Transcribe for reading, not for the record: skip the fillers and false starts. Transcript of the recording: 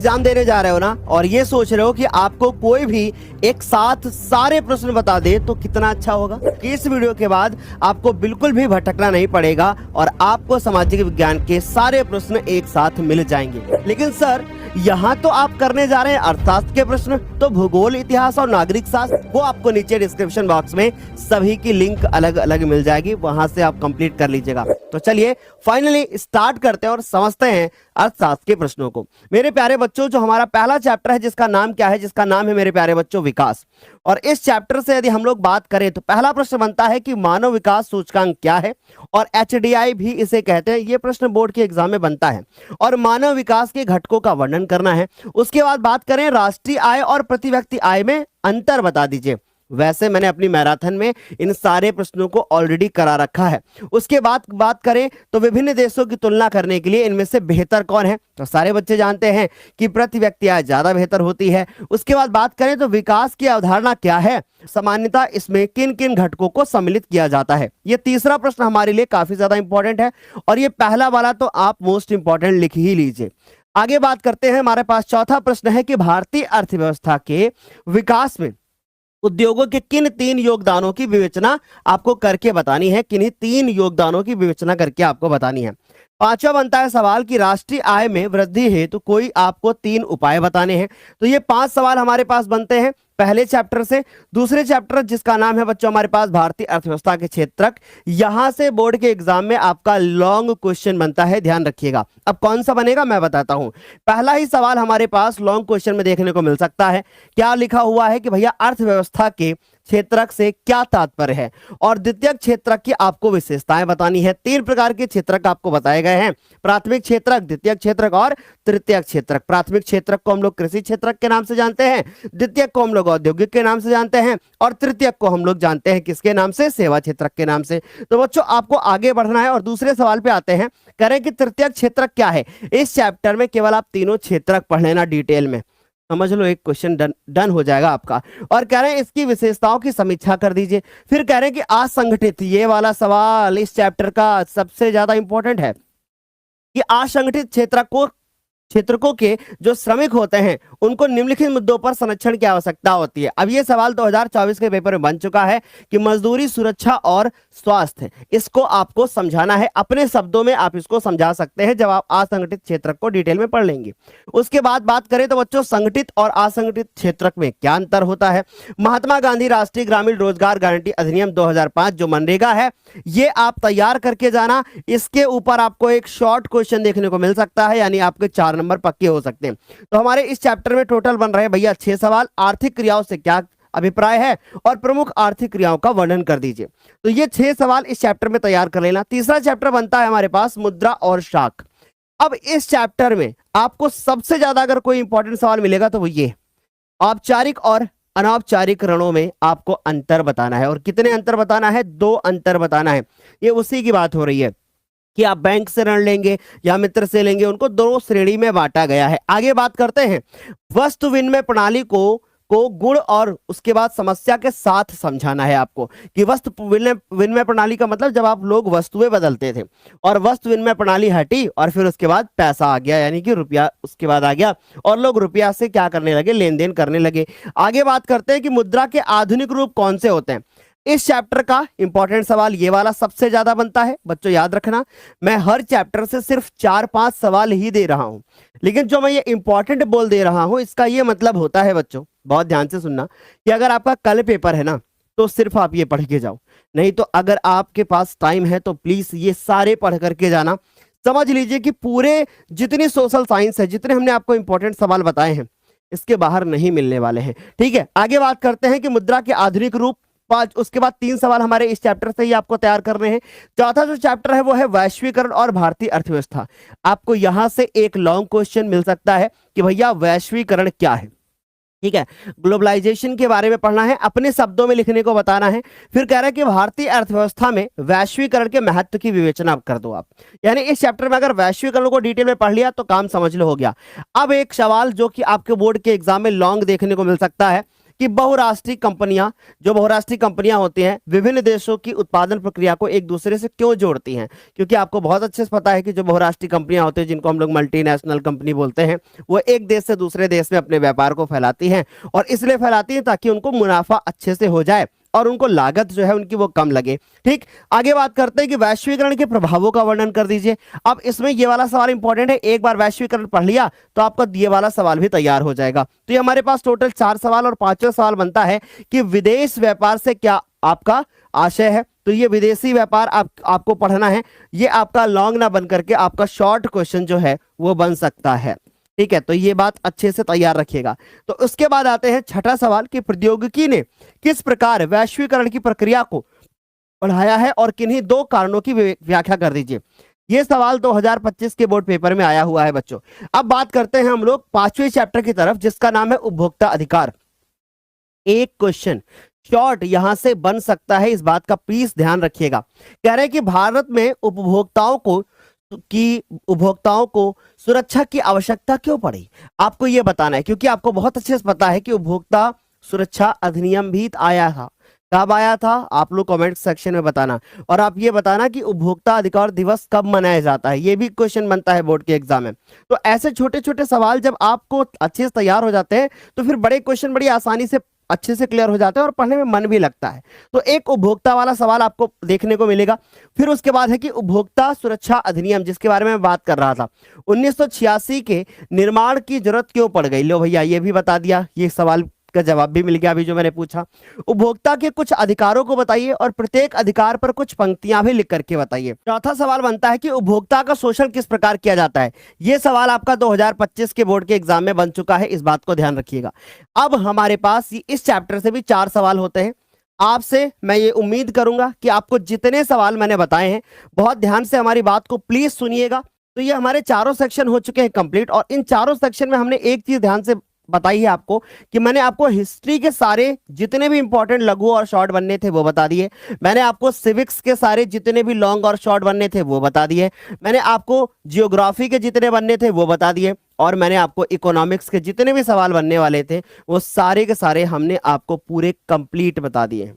Exam देने जा रहे हो ना और ये सोच रहे हो कि आपको कोई भी एक साथ सारे प्रश्न बता दे तो कितना अच्छा होगा। इस वीडियो के बाद आपको बिल्कुल भी भटकना नहीं पड़ेगा और आपको सामाजिक विज्ञान के सारे प्रश्न एक साथ मिल जाएंगे। लेकिन सर यहाँ तो आप करने जा रहे हैं अर्थशास्त्र के प्रश्न, तो भूगोल, इतिहास और नागरिक शास्त्र वो आपको नीचे डिस्क्रिप्शन बॉक्स में सभी की लिंक अलग अलग मिल जाएगी, वहां से आप कंप्लीट कर लीजिएगा। तो चलिए फाइनली स्टार्ट करते हैं और समझते हैं अर्थशास्त्र के प्रश्नों को। मेरे प्यारे बच्चों, जो हमारा पहला चैप्टर है जिसका नाम क्या है, जिसका नाम है मेरे प्यारे बच्चों विकास। और इस चैप्टर से यदि हम लोग बात करें तो पहला प्रश्न बनता है कि मानव विकास सूचकांक क्या है, और HDI भी इसे कहते हैं। ये प्रश्न बोर्ड के एग्जाम में बनता है और मानव विकास के घटकों का वर्णन करना है। उसके बाद बात करें राष्ट्रीय आय और प्रति व्यक्ति आय में अंतर बता दीजिए। वैसे मैंने अपनी मैराथन में इन सारे प्रश्नों को ऑलरेडी करा रखा है। उसके बाद बात करें तो विभिन्न देशों की तुलना करने के लिए इनमें से बेहतर कौन है, तो सारे बच्चे जानते हैं कि प्रति व्यक्ति आय ज्यादा बेहतर होती है। उसके बाद बात करें तो विकास की अवधारणा क्या है, सामान्यतः इसमें किन किन घटकों को सम्मिलित किया जाता है। ये तीसरा प्रश्न हमारे लिए काफी ज्यादा इंपॉर्टेंट है और ये पहला वाला तो आप मोस्ट इंपॉर्टेंट लिख ही लीजिए। आगे बात करते हैं, हमारे पास चौथा प्रश्न है कि भारतीय अर्थव्यवस्था के विकास में उद्योगों के किन 3 योगदानों की विवेचना आपको करके बतानी है, किन्हीं 3 योगदानों की विवेचना करके आपको बतानी है। पांचवा बनता है सवाल कि राष्ट्रीय आय में वृद्धि है तो कोई आपको 3 उपाय बताने हैं। तो ये 5 सवाल हमारे पास बनते हैं पहले चैप्टर से। दूसरे चैप्टर जिसका नाम है बच्चों हमारे पास भारतीय अर्थव्यवस्था के क्षेत्रक, यहां से बोर्ड के एग्जाम में आपका लॉन्ग क्वेश्चन बनता है, ध्यान रखिएगा। अब कौन सा बनेगा मैं बताता हूं। पहला ही सवाल हमारे पास लॉन्ग क्वेश्चन में देखने को मिल सकता है। क्या लिखा हुआ है कि भैया अर्थव्यवस्था के क्षेत्रक से क्या तात्पर्य है, और द्वितीयक क्षेत्रक की आपको विशेषताएं बतानी है। 3 प्रकार के क्षेत्रक आपको बताए गए हैं, प्राथमिक क्षेत्रक, द्वितीयक क्षेत्रक और तृतीयक क्षेत्रक। प्राथमिक क्षेत्रक को हम लोग कृषि क्षेत्रक के नाम से जानते हैं, द्वितीयक को हम लोग औद्योगिक के नाम से जानते हैं और तृतीयक को हम लोग जानते हैं किसके नाम से, सेवा क्षेत्रक के नाम से। तो बच्चों आपको आगे बढ़ना है और दूसरे सवाल पे आते हैं। कह रहे हैं कि तृतीयक क्षेत्रक क्या है। इस चैप्टर में केवल आप तीनों क्षेत्रक पढ़ लेना डिटेल में, समझ लो, एक क्वेश्चन डन हो जाएगा आपका। और कह रहे हैं इसकी विशेषताओं की समीक्षा कर दीजिए। फिर कह रहे हैं कि असंगठित, ये वाला सवाल इस चैप्टर का सबसे ज्यादा इंपॉर्टेंट है कि असंगठित क्षेत्रकों के जो श्रमिक होते हैं उनको निम्नलिखित मुद्दों पर संरक्षण की आवश्यकता होती है। अब ये सवाल 2024 के पेपर में बन चुका है कि मजदूरी, सुरक्षा और स्वास्थ्य, इसको आपको समझाना है। अपने शब्दों में आप इसको समझा सकते हैं जब आप असंगठित क्षेत्रक को डिटेल में पढ़ लेंगे। उसके बाद बात करें तो बच्चों संगठित और असंगठित क्षेत्रक में क्या अंतर होता है। महात्मा गांधी राष्ट्रीय ग्रामीण रोजगार गारंटी अधिनियम 2005 जो मनरेगा है, ये आप तैयार करके जाना। इसके ऊपर आपको एक शॉर्ट क्वेश्चन देखने को मिल सकता है, यानी आपके 4 नंबर पक्के हो सकते हैं। तो हमारे इस चैप्टर में टोटल बन रहे हैं भैया 6 सवाल। आर्थिक क्रियाओं से क्या अभिप्राय है और प्रमुख आर्थिक क्रियाओं का वर्णन कर दीजिए। तो ये 6 सवाल इस चैप्टर में तैयार कर लेना। तीसरा चैप्टर बनता है हमारे पास मुद्रा और शाख। अब इस चैप्टर में आपको सबसे ज्यादा अगर कोई इंपॉर्टेंट सवाल मिलेगा तो वो ये औपचारिक और अनौपचारिक ऋणों में आपको अंतर बताना है। और कितने अंतर बताना है? 2 अंतर बताना है। ये उसी की बात हो रही है कि आप बैंक से ऋण लेंगे या मित्र से लेंगे, उनको 2 श्रेणी में बांटा गया है। आगे बात करते हैं वस्तु विनिमय प्रणाली को गुण और उसके बाद समस्या के साथ समझाना है आपको कि वस्तु विनिमय प्रणाली का मतलब जब आप लोग वस्तुएं बदलते थे और वस्तु विनिमय प्रणाली हटी और फिर उसके बाद पैसा आ गया, यानी कि रुपया उसके बाद आ गया और लोग रुपया से क्या करने लगे, लेन देन करने लगे। आगे बात करते हैं कि मुद्रा के आधुनिक रूप कौन से होते हैं। इस चैप्टर का इंपॉर्टेंट सवाल ये वाला सबसे ज्यादा बनता है। बच्चों याद रखना, मैं हर चैप्टर से सिर्फ 4-5 सवाल ही दे रहा हूं, लेकिन जो मैं ये इंपॉर्टेंट बोल दे रहा हूं इसका ये मतलब होता है बच्चों, बहुत ध्यान से सुनना, कि अगर आपका कल पेपर है ना तो सिर्फ आप ये पढ़ के जाओ, नहीं तो अगर आपके पास टाइम है तो प्लीज ये सारे पढ़ करके जाना। समझ लीजिए कि पूरे जितनी सोशल साइंस है, जितने हमने आपको इंपॉर्टेंट सवाल बताए हैं, इसके बाहर नहीं मिलने वाले हैं। ठीक है, आगे बात करते हैं कि मुद्रा के आधुनिक रूप 5। उसके बाद 3 सवाल हमारे इस चैप्टर से ही आपको तैयार करने हैं। चौथा जो चैप्टर है वो है वैश्वीकरण और भारतीय अर्थव्यवस्था। आपको यहां से एक लॉन्ग क्वेश्चन मिल सकता है कि भैया वैश्वीकरण क्या है। ठीक है, ग्लोबलाइजेशन के बारे में पढ़ना है, अपने शब्दों में लिखने को बताना है। फिर कह रहा है कि भारतीय अर्थव्यवस्था में वैश्वीकरण के महत्व की विवेचना कर दो आप। यानी इस चैप्टर में अगर वैश्वीकरण को डिटेल में पढ़ लिया तो काम समझ लो हो गया। अब एक सवाल जो कि आपके बोर्ड के एग्जाम में लॉन्ग देखने को मिल सकता है कि बहुराष्ट्रीय कंपनियां, जो बहुराष्ट्रीय कंपनियां होती हैं, विभिन्न देशों की उत्पादन प्रक्रिया को एक दूसरे से क्यों जोड़ती हैं? क्योंकि आपको बहुत अच्छे से पता है कि जो बहुराष्ट्रीय कंपनियां होती हैं, जिनको हम लोग मल्टीनेशनल कंपनी बोलते हैं, वो एक देश से दूसरे देश में अपने व्यापार को फैलाती हैं, और इसलिए फैलाती हैं ताकि उनको मुनाफा अच्छे से हो जाए और उनको लागत जो है उनकी वो कम लगे। ठीक, आगे बात करते हैं कि वैश्वीकरण के प्रभावों का वर्णन कर दीजिए। अब इसमें ये वाला सवाल इंपॉर्टेंट है, एक बार वैश्वीकरण पढ़ लिया तो आपका ये वाला सवाल भी तैयार हो जाएगा। तो ये हमारे पास टोटल 4 सवाल, और 5वां सवाल बनता है कि विदेश व्यापार से क्या आपका आशय है। तो ये विदेशी व्यापार आपको पढ़ना है, ये आपका लॉन्ग ना बन करके आपका शॉर्ट क्वेश्चन जो है वो बन सकता है। ठीक है, तो ये बात अच्छे से तैयार रखिएगा। तो उसके बाद आते हैं छठा सवाल कि प्रौद्योगिकी ने किस प्रकार वैश्वीकरण की प्रक्रिया को बढ़ाया है और किन्हीं 2 कारणों की व्याख्या कर दीजिए। ये सवाल 2025 के बोर्ड पेपर में आया हुआ है बच्चों। अब बात करते हैं हम लोग 5वें चैप्टर की तरफ, जिसका नाम है उपभोक्ता अधिकार। एक क्वेश्चन शॉर्ट यहां से बन सकता है, इस बात का प्लीज ध्यान रखिएगा। कह रहे हैं कि भारत में उपभोक्ताओं को सुरक्षा की आवश्यकता क्यों पड़ी। आपको यह बताना है, क्योंकि आपको बहुत अच्छे से पता है कि उपभोक्ता सुरक्षा अधिनियम भी आया था। कब आया था आप लोग कमेंट सेक्शन में बताना, और आप ये बताना कि उपभोक्ता अधिकार दिवस कब मनाया जाता है। ये भी क्वेश्चन बनता है बोर्ड के एग्जाम में। तो ऐसे छोटे छोटे सवाल जब आपको अच्छे से तैयार हो जाते हैं तो फिर बड़े क्वेश्चन बड़ी आसानी से अच्छे से क्लियर हो जाते हैं और पढ़ने में मन भी लगता है। तो एक उपभोक्ता वाला सवाल आपको देखने को मिलेगा। फिर उसके बाद है कि उपभोक्ता सुरक्षा अधिनियम, जिसके बारे में मैं बात कर रहा था, 1986 के निर्माण की जरूरत क्यों पड़ गई। लो भैया ये भी बता दिया, ये सवाल का जवाब भी मिल गया अभी जो मैंने पूछा। उपभोक्ता के कुछ अधिकारों को बताइए और प्रत्येक अधिकार पर कुछ पंक्तियां भी लिख करके बताइए। चौथा सवाल बनता है कि उपभोक्ता का शोषण किस प्रकार किया जाता है। यह सवाल आपका 2025 के बोर्ड के एग्जाम में बन चुका है, इस बात को ध्यान रखिएगा। अब हमारे पास इस चैप्टर से भी 4 सवाल होते हैं। आपसे मैं ये उम्मीद करूंगा कि आपको जितने सवाल मैंने बताए हैं बहुत ध्यान से हमारी बात को प्लीज सुनिएगा। तो ये हमारे चारों सेक्शन हो चुके हैं कंप्लीट, और इन चारों सेक्शन में हमने एक चीज ध्यान से बताई है आपको कि मैंने आपको हिस्ट्री के सारे जितने भी इंपॉर्टेंट लघु और शॉर्ट बनने थे वो बता दिए। मैंने आपको सिविक्स के सारे जितने भी लॉन्ग और शॉर्ट बनने थे वो बता दिए। मैंने आपको जियोग्राफी के जितने बनने थे वो बता दिए, और मैंने आपको इकोनॉमिक्स के जितने भी सवाल बनने वाले थे वो सारे के सारे हमने आपको पूरे कंप्लीट बता दिए।